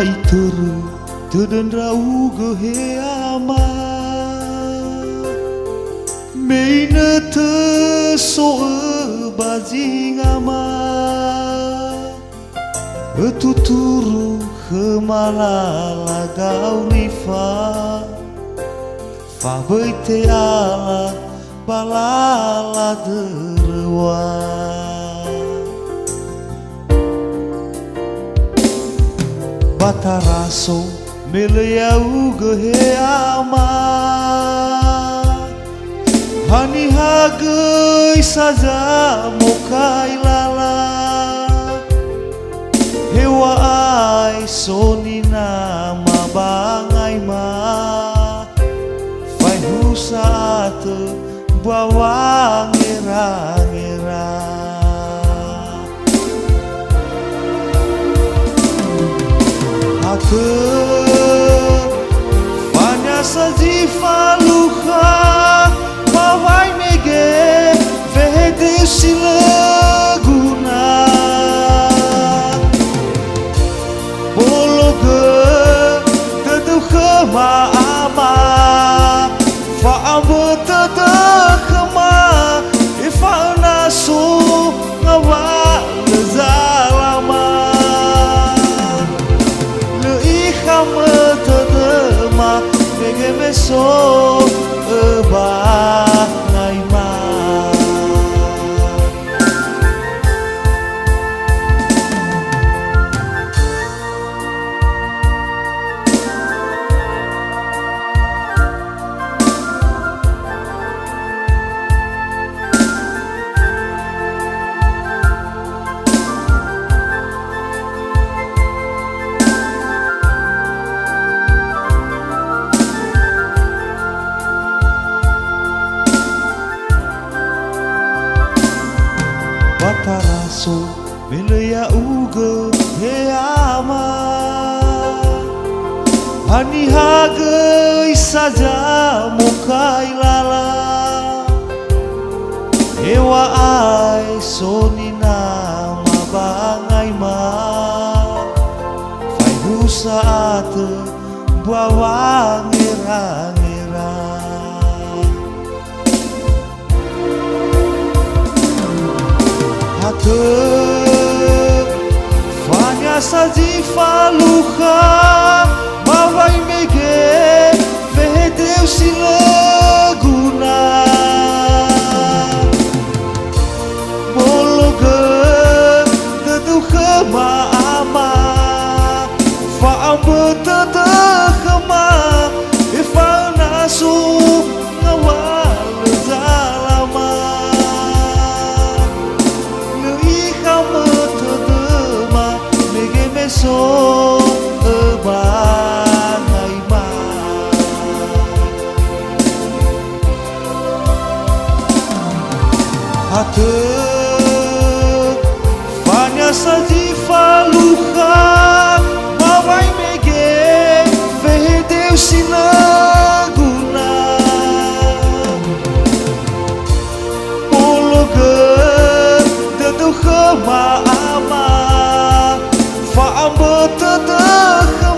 ituru tedendra ugo he ama meine te so bajing ama tuturu kemalala gaurifa fa beite ala balala derwa bataraso meleyau gehe ama hani hagai saja mokai lala hewa ai sonina mabangai ma fai husat bawang ngira-ngira Ake fanya saji faluha mawai mege vede silaguna bologe teduh maama fa'ambe tedekma ifana su ngawal zalama tedema bege beso eba naima bataraso meleya uge he ama hani hagai saja mokai lala hewa ai sonina mabangai ma fai husaat bawang ngira-ngira fanya saji faluha mawai mege vedeu silaguna bologe teduh maama fa'ambe tedekma ifana su ngawal zalama so ebangai ma hate fanya saji faluha mawai mege vedeu silaguna bologe teduh maama fa'ambe tedekma